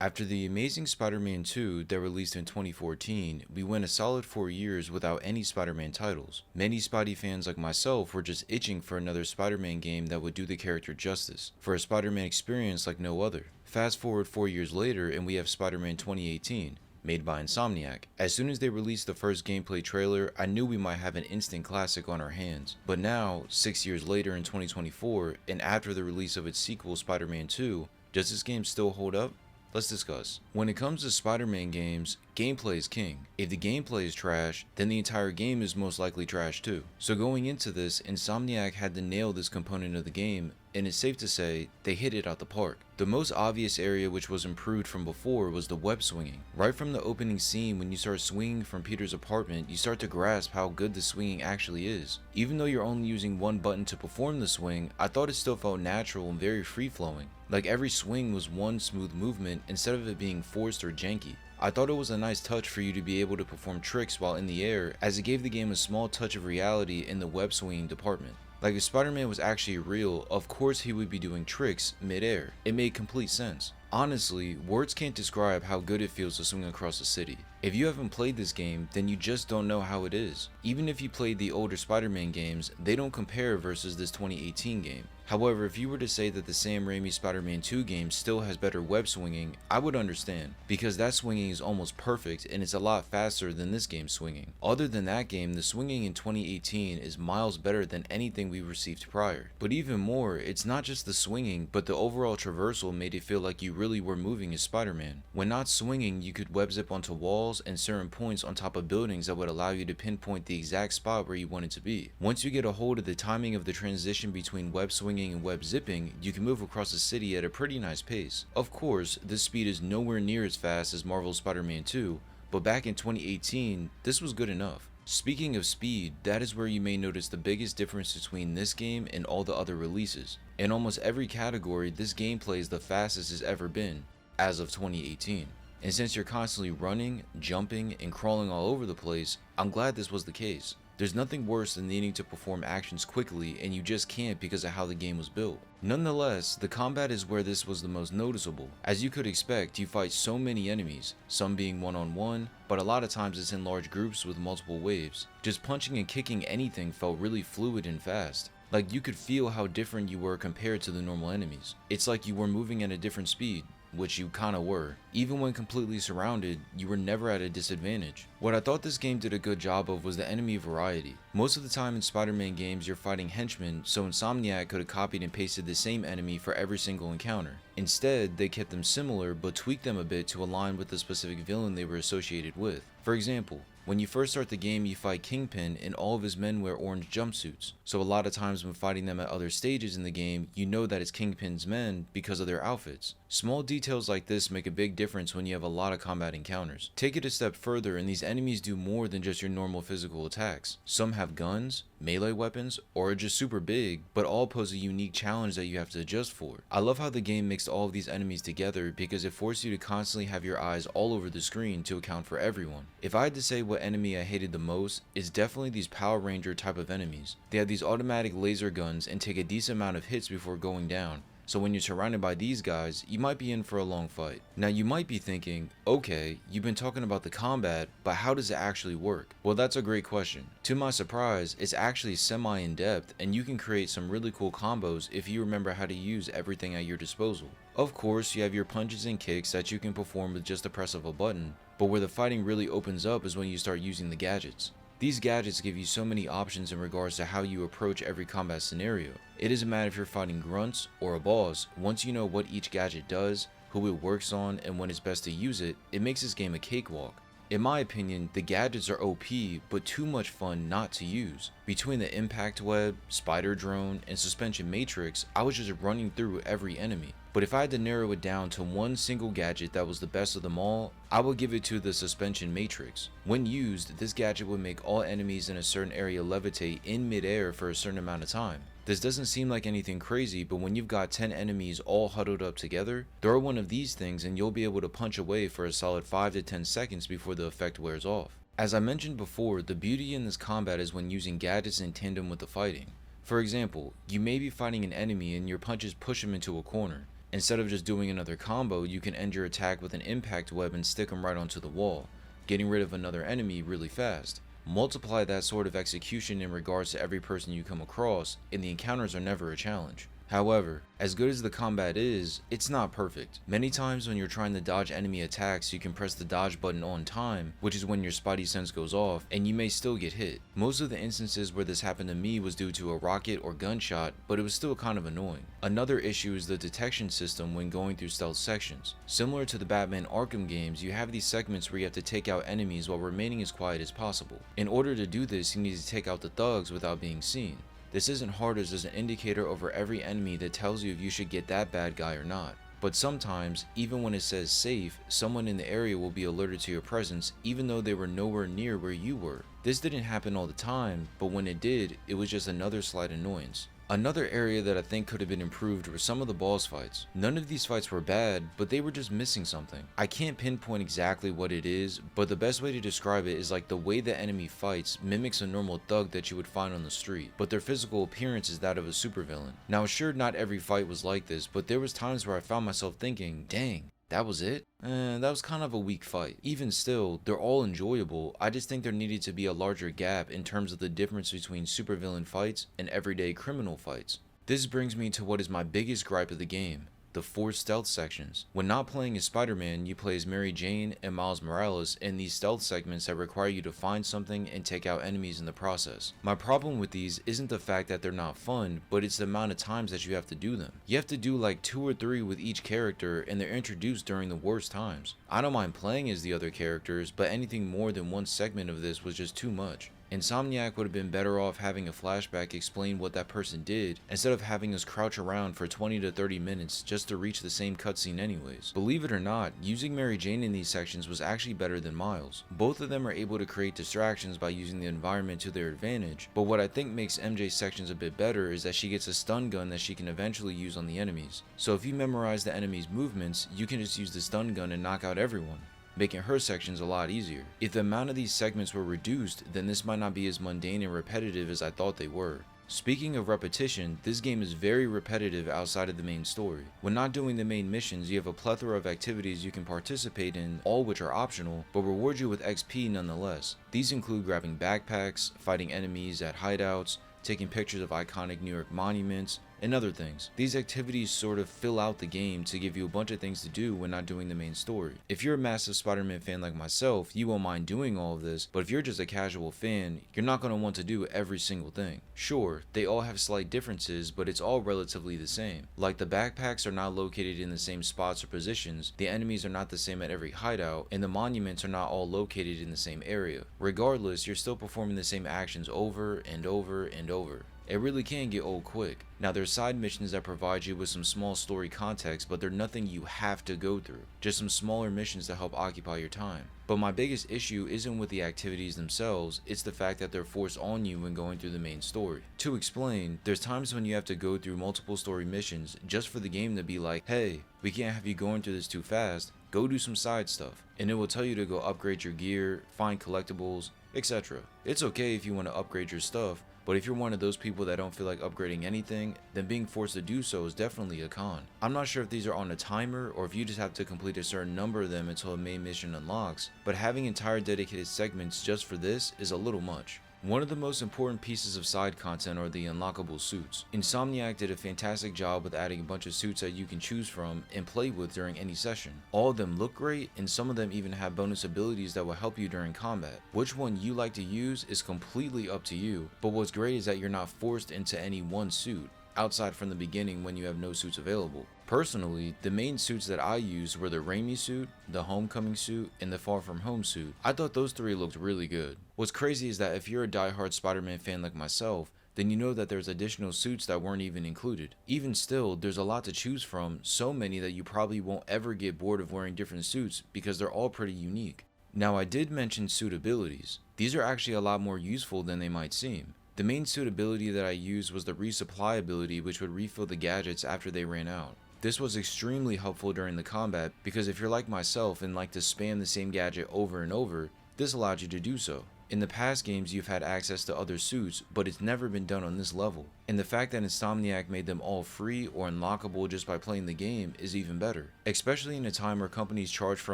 After the Amazing Spider-Man 2 that released in 2014, we went a solid 4 years without any Spider-Man titles. Many Spidey fans like myself were just itching for another Spider-Man game that would do the character justice, for a Spider-Man experience like no other. Fast forward 4 years later and we have Spider-Man 2018, made by Insomniac. As soon as they released the first gameplay trailer, I knew we might have an instant classic on our hands. But now, 6 years later in 2024, and after the release of its sequel Spider-Man 2, does this game still hold up? Let's discuss. When it comes to Spider-Man games, gameplay is king. If the gameplay is trash, then the entire game is most likely trash too. So going into this, Insomniac had to nail this component of the game, and it's safe to say, they hit it out the park. The most obvious area which was improved from before was the web swinging. Right from the opening scene, when you start swinging from Peter's apartment, you start to grasp how good the swinging actually is. Even though you're only using one button to perform the swing, I thought it still felt natural and very free-flowing. Like every swing was one smooth movement instead of it being forced or janky. I thought it was a nice touch for you to be able to perform tricks while in the air, as it gave the game a small touch of reality in the web swinging department. Like if Spider-Man was actually real, of course he would be doing tricks mid-air. It made complete sense. Honestly, words can't describe how good it feels to swing across a city. If you haven't played this game, then you just don't know how it is. Even if you played the older Spider-Man games, they don't compare versus this 2018 game. However, if you were to say that the Sam Raimi Spider-Man 2 game still has better web swinging, I would understand, because that swinging is almost perfect and it's a lot faster than this game's swinging. Other than that game, the swinging in 2018 is miles better than anything we received prior. But even more, it's not just the swinging, but the overall traversal made it feel like you really were moving as Spider-Man. When not swinging, you could web zip onto walls and certain points on top of buildings that would allow you to pinpoint the exact spot where you wanted to be. Once you get a hold of the timing of the transition between web swinging and web zipping, you can move across the city at a pretty nice pace. Of course, this speed is nowhere near as fast as Marvel's Spider-Man 2, but back in 2018, this was good enough. Speaking of speed, that is where you may notice the biggest difference between this game and all the other releases. In almost every category, this gameplay is the fastest it's ever been, as of 2018. And since you're constantly running, jumping, and crawling all over the place, I'm glad this was the case. There's nothing worse than needing to perform actions quickly and you just can't because of how the game was built. Nonetheless, the combat is where this was the most noticeable. As you could expect, you fight so many enemies, some being one-on-one, but a lot of times it's in large groups with multiple waves. Just punching and kicking anything felt really fluid and fast. Like you could feel how different you were compared to the normal enemies. It's like you were moving at a different speed, which you kinda were. Even when completely surrounded, you were never at a disadvantage. What I thought this game did a good job of was the enemy variety. Most of the time in Spider-Man games you're fighting henchmen, so Insomniac could have copied and pasted the same enemy for every single encounter. Instead, they kept them similar but tweaked them a bit to align with the specific villain they were associated with. For example, when you first start the game, you fight Kingpin and all of his men wear orange jumpsuits. So a lot of times when fighting them at other stages in the game, you know that it's Kingpin's men because of their outfits. Small details like this make a big difference when you have a lot of combat encounters. Take it a step further and these enemies do more than just your normal physical attacks. Some have guns, melee weapons, or are just super big, but all pose a unique challenge that you have to adjust for. I love how the game mixed all of these enemies together because it forced you to constantly have your eyes all over the screen to account for everyone. If I had to say what enemy I hated the most, it's definitely these Power Ranger type of enemies. They have these automatic laser guns and take a decent amount of hits before going down. So when you're surrounded by these guys, you might be in for a long fight. Now you might be thinking, okay, you've been talking about the combat, but how does it actually work? Well, that's a great question. To my surprise, it's actually semi-in-depth and you can create some really cool combos if you remember how to use everything at your disposal. Of course, you have your punches and kicks that you can perform with just the press of a button, but where the fighting really opens up is when you start using the gadgets. These gadgets give you so many options in regards to how you approach every combat scenario. It doesn't matter if you're fighting grunts or a boss, once you know what each gadget does, who it works on, and when it's best to use it, it makes this game a cakewalk. In my opinion, the gadgets are OP, but too much fun not to use. Between the impact web, spider drone, and suspension matrix, I was just running through every enemy. But if I had to narrow it down to one single gadget that was the best of them all, I would give it to the suspension matrix. When used, this gadget would make all enemies in a certain area levitate in midair for a certain amount of time. This doesn't seem like anything crazy, but when you've got 10 enemies all huddled up together, throw one of these things and you'll be able to punch away for a solid 5 to 10 seconds before the effect wears off. As I mentioned before, the beauty in this combat is when using gadgets in tandem with the fighting. For example, you may be fighting an enemy and your punches push him into a corner. Instead of just doing another combo, you can end your attack with an impact web and stick them right onto the wall, getting rid of another enemy really fast. Multiply that sort of execution in regards to every person you come across, and the encounters are never a challenge. However, as good as the combat is, it's not perfect. Many times when you're trying to dodge enemy attacks, you can press the dodge button on time, which is when your spidey sense goes off, and you may still get hit. Most of the instances where this happened to me was due to a rocket or gunshot, but it was still kind of annoying. Another issue is the detection system when going through stealth sections. Similar to the Batman Arkham games, you have these segments where you have to take out enemies while remaining as quiet as possible. In order to do this, you need to take out the thugs without being seen. This isn't hard as there's an indicator over every enemy that tells you if you should get that bad guy or not. But sometimes, even when it says safe, someone in the area will be alerted to your presence even though they were nowhere near where you were. This didn't happen all the time, but when it did, it was just another slight annoyance. Another area that I think could have been improved were some of the boss fights. None of these fights were bad, but they were just missing something. I can't pinpoint exactly what it is, but the best way to describe it is like the way the enemy fights mimics a normal thug that you would find on the street, but their physical appearance is that of a supervillain. Now sure, not every fight was like this, but there was times where I found myself thinking, dang, that was it? That was kind of a weak fight. Even still, they're all enjoyable. I just think there needed to be a larger gap in terms of the difference between supervillain fights and everyday criminal fights. This brings me to what is my biggest gripe of the game: the 4 stealth sections. When not playing as Spider-Man, you play as Mary Jane and Miles Morales in these stealth segments that require you to find something and take out enemies in the process. My problem with these isn't the fact that they're not fun, but it's the amount of times that you have to do them. You have to do like 2 or 3 with each character, and they're introduced during the worst times. I don't mind playing as the other characters, but anything more than one segment of this was just too much. Insomniac would have been better off having a flashback explain what that person did, instead of having us crouch around for 20 to 30 minutes just to reach the same cutscene anyways. Believe it or not, using Mary Jane in these sections was actually better than Miles. Both of them are able to create distractions by using the environment to their advantage, but what I think makes MJ's sections a bit better is that she gets a stun gun that she can eventually use on the enemies. So if you memorize the enemy's movements, you can just use the stun gun and knock out everyone, making her sections a lot easier. If the amount of these segments were reduced, then this might not be as mundane and repetitive as I thought they were. Speaking of repetition, this game is very repetitive outside of the main story. When not doing the main missions, you have a plethora of activities you can participate in, all which are optional, but reward you with XP nonetheless. These include grabbing backpacks, fighting enemies at hideouts, taking pictures of iconic New York monuments, and other things. These activities sort of fill out the game to give you a bunch of things to do when not doing the main story. If you're a massive Spider-Man fan like myself, you won't mind doing all of this, but if you're just a casual fan, you're not going to want to do every single thing. Sure, they all have slight differences, but it's all relatively the same. Like the backpacks are not located in the same spots or positions, the enemies are not the same at every hideout, and the monuments are not all located in the same area. Regardless, you're still performing the same actions over and over and over. It really can get old quick. Now there's side missions that provide you with some small story context, but they're nothing you have to go through. Just some smaller missions to help occupy your time. But my biggest issue isn't with the activities themselves, it's the fact that they're forced on you when going through the main story. To explain, there's times when you have to go through multiple story missions just for the game to be like, hey, we can't have you going through this too fast, go do some side stuff. And it will tell you to go upgrade your gear, find collectibles, etc. It's okay if you want to upgrade your stuff, but if you're one of those people that don't feel like upgrading anything, then being forced to do so is definitely a con. I'm not sure if these are on a timer or if you just have to complete a certain number of them until a main mission unlocks, but having entire dedicated segments just for this is a little much. One of the most important pieces of side content are the unlockable suits. Insomniac did a fantastic job with adding a bunch of suits that you can choose from and play with during any session. All of them look great, and some of them even have bonus abilities that will help you during combat. Which one you like to use is completely up to you, but what's great is that you're not forced into any one suit, outside from the beginning when you have no suits available. Personally, the main suits that I used were the Raimi suit, the Homecoming suit, and the Far From Home suit. I thought those 3 looked really good. What's crazy is that if you're a diehard Spider-Man fan like myself, then you know that there's additional suits that weren't even included. Even still, there's a lot to choose from, so many that you probably won't ever get bored of wearing different suits because they're all pretty unique. Now I did mention suit abilities. These are actually a lot more useful than they might seem. The main suit ability that I used was the resupply ability, which would refill the gadgets after they ran out. This was extremely helpful during the combat because if you're like myself and like to spam the same gadget over and over, this allowed you to do so. In the past games you've had access to other suits, but it's never been done on this level. And the fact that Insomniac made them all free or unlockable just by playing the game is even better, especially in a time where companies charge for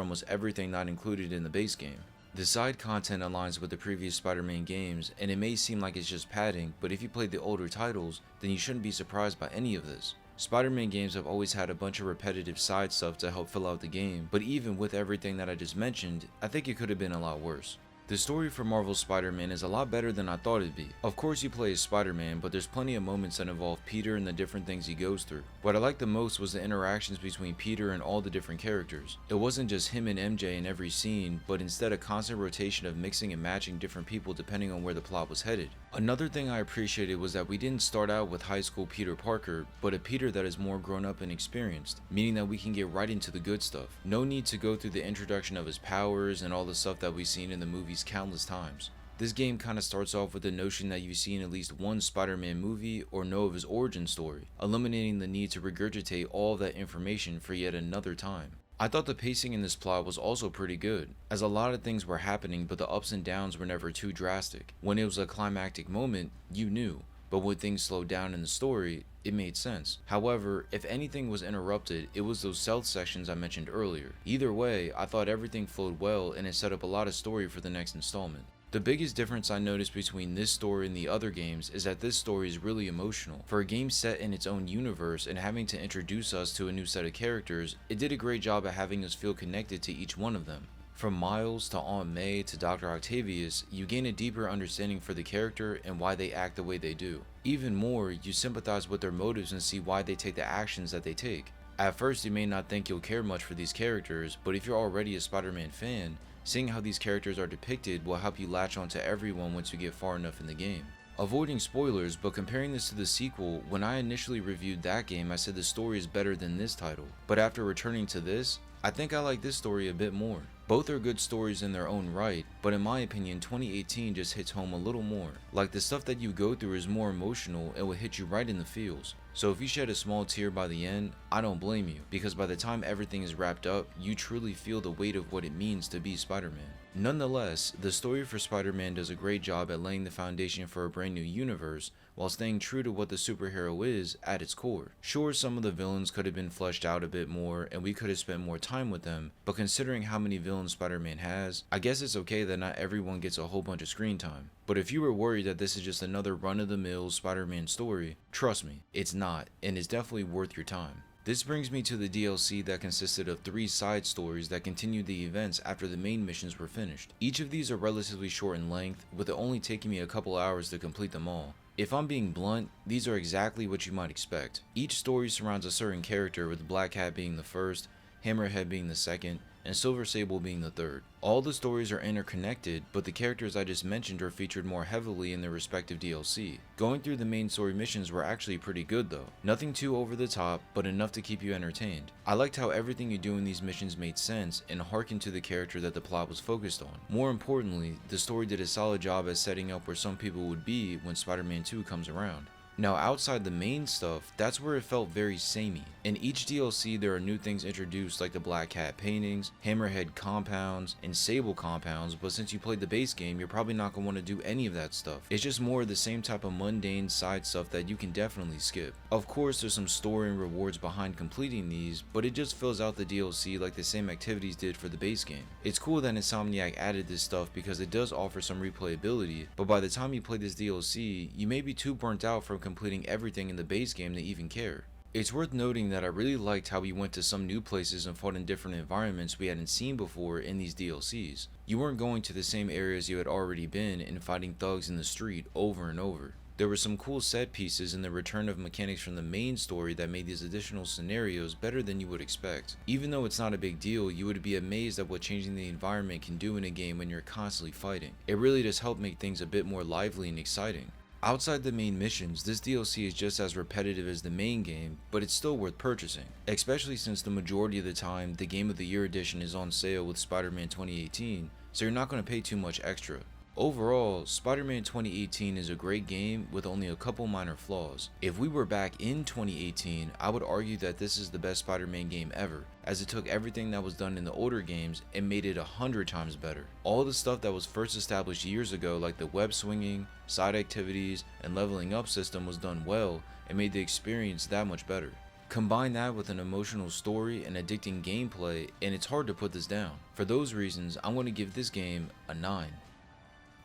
almost everything not included in the base game. The side content aligns with the previous Spider-Man games, and it may seem like it's just padding, but if you played the older titles, then you shouldn't be surprised by any of this. Spider-Man games have always had a bunch of repetitive side stuff to help fill out the game, but even with everything that I just mentioned, I think it could have been a lot worse. The story for Marvel's Spider-Man is a lot better than I thought it'd be. Of course you play as Spider-Man, but there's plenty of moments that involve Peter and the different things he goes through. What I liked the most was the interactions between Peter and all the different characters. It wasn't just him and MJ in every scene, but instead a constant rotation of mixing and matching different people depending on where the plot was headed. Another thing I appreciated was that we didn't start out with high school Peter Parker, but a Peter that is more grown up and experienced, meaning that we can get right into the good stuff. No need to go through the introduction of his powers and all the stuff that we've seen in the movies countless times. This game kinda starts off with the notion that you've seen at least one Spider-Man movie or know of his origin story, eliminating the need to regurgitate all of that information for yet another time. I thought the pacing in this plot was also pretty good, as a lot of things were happening but the ups and downs were never too drastic. When it was a climactic moment, you knew, but when things slowed down in the story, it made sense. However, if anything was interrupted, it was those stealth sections I mentioned earlier. Either way, I thought everything flowed well and it set up a lot of story for the next installment. The biggest difference I noticed between this story and the other games is that this story is really emotional. For a game set in its own universe and having to introduce us to a new set of characters, it did a great job at having us feel connected to each one of them. From Miles to Aunt May to Dr. Octavius, you gain a deeper understanding for the character and why they act the way they do. Even more, you sympathize with their motives and see why they take the actions that they take. At first you may not think you'll care much for these characters, but if you're already a Spider-Man fan, seeing how these characters are depicted will help you latch onto everyone once you get far enough in the game. Avoiding spoilers, but comparing this to the sequel, when I initially reviewed that game I said the story is better than this title, but after returning to this, I think I like this story a bit more. Both are good stories in their own right, but in my opinion 2018 just hits home a little more. Like the stuff that you go through is more emotional and will hit you right in the feels. So if you shed a small tear by the end, I don't blame you, because by the time everything is wrapped up, you truly feel the weight of what it means to be Spider-Man. Nonetheless, the story for Spider-Man does a great job at laying the foundation for a brand new universe, while staying true to what the superhero is at its core. Sure, some of the villains could have been fleshed out a bit more and we could have spent more time with them, but considering how many villains Spider-Man has, I guess it's okay that not everyone gets a whole bunch of screen time. But if you were worried that this is just another run-of-the-mill Spider-Man story, trust me, it's not, and it's definitely worth your time. This brings me to the DLC that consisted of 3 side stories that continued the events after the main missions were finished. Each of these are relatively short in length, with it only taking me a couple hours to complete them all. If I'm being blunt, these are exactly what you might expect. Each story surrounds a certain character, with Black Cat being the first, Hammerhead being the second, and Silver Sable being the third. All the stories are interconnected, but the characters I just mentioned are featured more heavily in their respective DLC. Going through the main story missions were actually pretty good though. Nothing too over the top, but enough to keep you entertained. I liked how everything you do in these missions made sense and harkened to the character that the plot was focused on. More importantly, the story did a solid job at setting up where some people would be when Spider-Man 2 comes around. Now outside the main stuff, that's where it felt very samey. In each DLC there are new things introduced like the Black Cat paintings, Hammerhead compounds, and Sable compounds, but since you played the base game you're probably not going to want to do any of that stuff. It's just more of the same type of mundane side stuff that you can definitely skip. Of course there's some story and rewards behind completing these, but it just fills out the DLC like the same activities did for the base game. It's cool that Insomniac added this stuff because it does offer some replayability, but by the time you play this DLC, you may be too burnt out from completing everything in the base game to even care. It's worth noting that I really liked how we went to some new places and fought in different environments we hadn't seen before in these DLCs. You weren't going to the same areas you had already been and fighting thugs in the street over and over. There were some cool set pieces and the return of mechanics from the main story that made these additional scenarios better than you would expect. Even though it's not a big deal, you would be amazed at what changing the environment can do in a game when you're constantly fighting. It really does help make things a bit more lively and exciting. Outside the main missions, this DLC is just as repetitive as the main game, but it's still worth purchasing, especially since the majority of the time the Game of the Year edition is on sale with Spider-Man 2018, so you're not going to pay too much extra. Overall, Spider-Man 2018 is a great game with only a couple minor flaws. If we were back in 2018, I would argue that this is the best Spider-Man game ever, as it took everything that was done in the older games and made it 100 times better. All the stuff that was first established years ago, like the web swinging, side activities, and leveling up system, was done well and made the experience that much better. Combine that with an emotional story and addicting gameplay, and it's hard to put this down. For those reasons, I'm going to give this game a 9.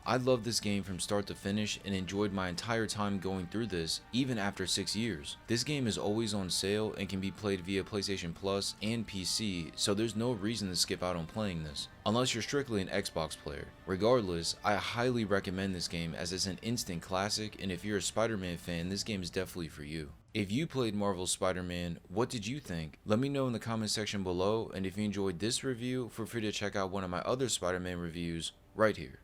I loved this game from start to finish and enjoyed my entire time going through this, even after 6 years. This game is always on sale and can be played via PlayStation Plus and PC, so there's no reason to skip out on playing this, unless you're strictly an Xbox player. Regardless, I highly recommend this game as it's an instant classic, and if you're a Spider-Man fan, this game is definitely for you. If you played Marvel's Spider-Man, what did you think? Let me know in the comment section below, and if you enjoyed this review, feel free to check out one of my other Spider-Man reviews right here.